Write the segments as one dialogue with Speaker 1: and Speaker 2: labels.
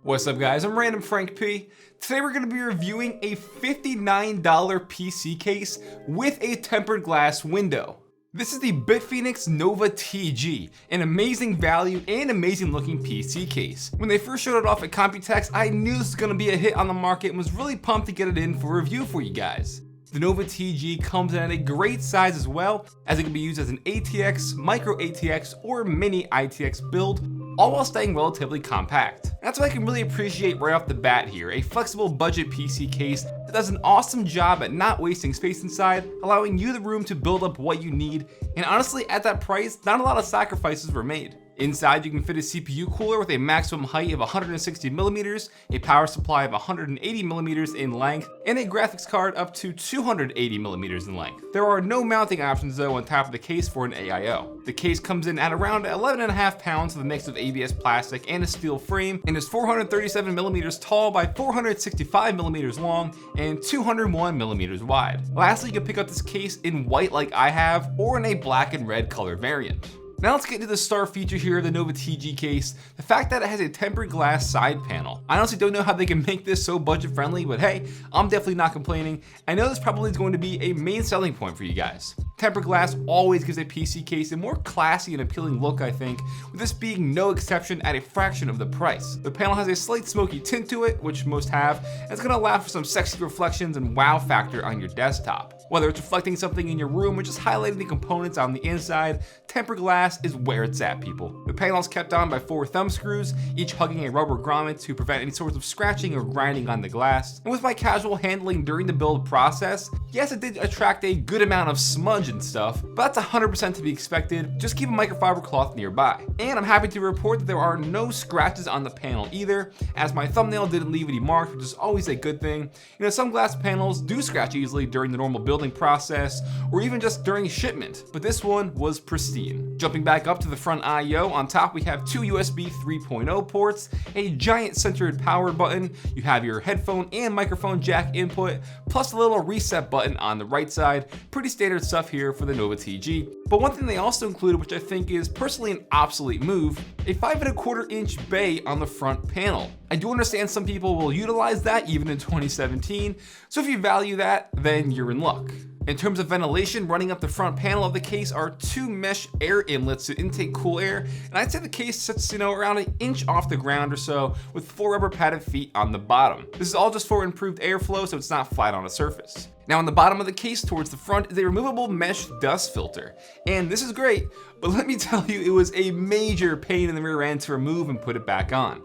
Speaker 1: What's up guys, I'm randomfrankp. Today we're going to be reviewing a $59 PC case with a tempered glass window. This is the Bitfenix Nova TG, an amazing value and amazing looking PC case. When they first showed it off at Computex, I knew this was going to be a hit on the market and was really pumped to get it in for review for you guys. The Nova TG comes in at a great size as well, as it can be used as an ATX, micro ATX, or mini ITX build, all while staying relatively compact. That's what I can really appreciate right off the bat here, a flexible budget PC case that does an awesome job at not wasting space inside, allowing you the room to build up what you need, and honestly at that price, not a lot of sacrifices were made. Inside you can fit a CPU cooler with a maximum height of 160mm, a power supply of 180mm in length, and a graphics card up to 280mm in length. There are no mounting options though on top of the case for an AIO. The case comes in at around 11.5 pounds with a mix of ABS plastic and a steel frame, and is 437mm tall by 465mm long and 201mm wide. Lastly, you can pick up this case in white like I have, or in a black and red color variant. Now let's get into the star feature here of the Nova TG case, the fact that it has a tempered glass side panel. I honestly don't know how they can make this so budget friendly, but hey, I'm definitely not complaining. I know this probably is going to be a main selling point for you guys. Tempered glass always gives a PC case a more classy and appealing look, I think, with this being no exception at a fraction of the price. The panel has a slight smoky tint to it, which most have, and it's going to allow for some sexy reflections and wow factor on your desktop. Whether it's reflecting something in your room or just highlighting the components on the inside, tempered glass is where it's at, people. The panel is kept on by 4 thumb screws, each hugging a rubber grommet to prevent any sorts of scratching or grinding on the glass. And with my casual handling during the build process, yes, it did attract a good amount of smudge and stuff, but that's 100% to be expected. Just keep a microfiber cloth nearby. And I'm happy to report that there are no scratches on the panel either, as my thumbnail didn't leave any marks, which is always a good thing. You know, some glass panels do scratch easily during the normal building process, or even just during shipment, but this one was pristine. Jumping back up to the front I/O, on top we have 2 USB 3.0 ports, a giant centered power button, you have your headphone and microphone jack input, plus a little reset button on the right side. Pretty standard stuff here for the Nova TG. But one thing they also included, which I think is personally an obsolete move, a 5.25-inch bay on the front panel. I do understand some people will utilize that even in 2017, so if you value that, then you're in luck. In terms of ventilation, running up the front panel of the case are 2 mesh air inlets to intake cool air, and I'd say the case sits, around an inch off the ground or so, with 4 rubber padded feet on the bottom. This is all just for improved airflow, so it's not flat on a surface. Now on the bottom of the case towards the front is a removable mesh dust filter, and this is great, but let me tell you, it was a major pain in the rear end to remove and put it back on.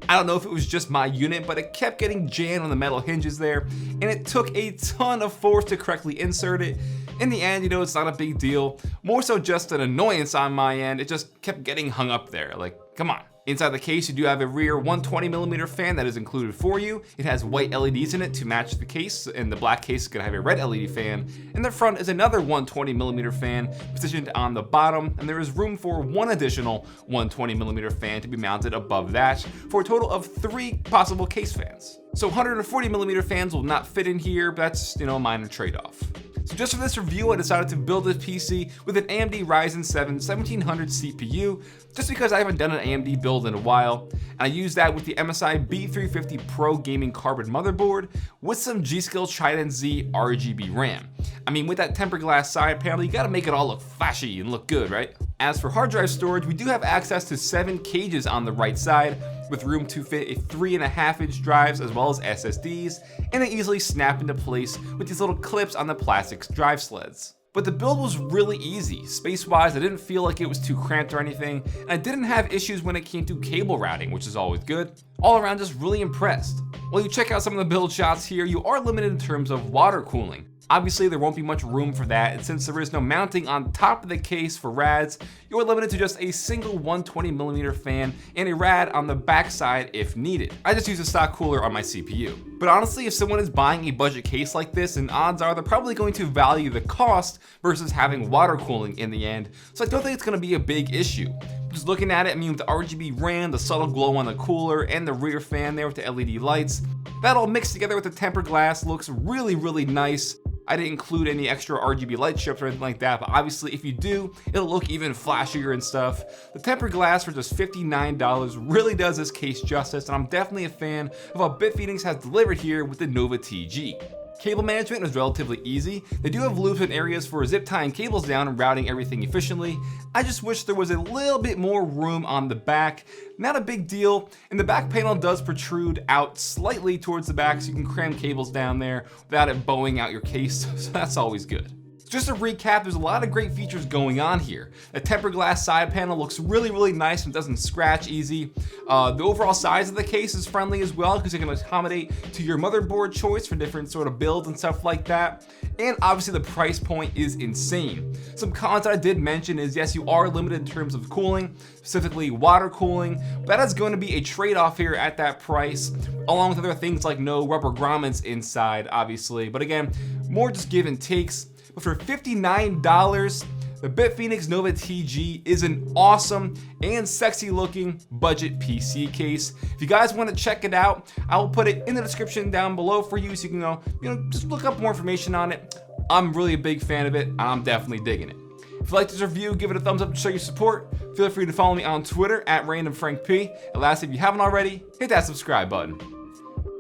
Speaker 1: I don't know if it was just my unit, but it kept getting jammed on the metal hinges there, and it took a ton of force to correctly insert it. In the end, it's not a big deal, more so just an annoyance on my end. It just kept getting hung up there, like, come on. Inside the case, you do have a rear 120mm fan that is included for you. It has white LEDs in it to match the case, and the black case is going to have a red LED fan. In the front is another 120mm fan positioned on the bottom, and there is room for 1 additional 120mm fan to be mounted above that, for a total of 3 possible case fans. So 140mm fans will not fit in here, but that's, a minor trade-off. So just for this review, I decided to build this PC with an AMD Ryzen 7 1700 CPU, just because I haven't done an AMD build in a while. And I used that with the MSI B350 Pro gaming carbon motherboard with some G.Skill Trident Z RGB RAM. I mean, with that tempered glass side panel, you gotta make it all look flashy and look good, right? As for hard drive storage, we do have access to 7 cages on the right side, with room to fit a 3.5-inch drives as well as SSDs, and they easily snap into place with these little clips on the plastic drive sleds. But the build was really easy. Space-wise, I didn't feel like it was too cramped or anything, and I didn't have issues when it came to cable routing, which is always good. All around, just really impressed. While you check out some of the build shots here, you are limited in terms of water cooling. Obviously, there won't be much room for that, and since there is no mounting on top of the case for rads, you are limited to just a single 120mm fan and a rad on the backside if needed. I just use a stock cooler on my CPU. But honestly, if someone is buying a budget case like this, then odds are they're probably going to value the cost versus having water cooling in the end, so I don't think it's going to be a big issue. Just looking at it, I mean, with the RGB RAM, the subtle glow on the cooler, and the rear fan there with the LED lights, that all mixed together with the tempered glass looks really, really nice. I didn't include any extra RGB light strips or anything like that, but obviously if you do, it'll look even flashier and stuff. The tempered glass for just $59 really does this case justice, and I'm definitely a fan of what Bitfenix has delivered here with the Nova TG. Cable management is relatively easy. They do have loops and areas for zip tying cables down and routing everything efficiently. I just wish there was a little bit more room on the back. Not a big deal, and the back panel does protrude out slightly towards the back so you can cram cables down there without it bowing out your case, so that's always good. Just to recap, there's a lot of great features going on here. The tempered glass side panel looks really nice and doesn't scratch easy. The overall size of the case is friendly as well because it can accommodate to your motherboard choice for different sort of builds and stuff like that. And obviously the price point is insane. Some cons that I did mention is yes, you are limited in terms of cooling, specifically water cooling, but that is going to be a trade-off here at that price, along with other things like no rubber grommets inside, obviously. But again, more just give and takes. But for $59, the Bitfenix Nova TG is an awesome and sexy looking budget PC case. If you guys want to check it out, I will put it in the description down below for you so you can just look up more information on it. I'm really a big fan of it. I'm definitely digging it. If you like this review, give it a thumbs up to show your support. Feel free to follow me on Twitter at randomfrankp. And lastly, if you haven't already, hit that subscribe button.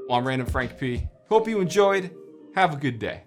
Speaker 1: Well, I'm randomfrankp. Hope you enjoyed. Have a good day.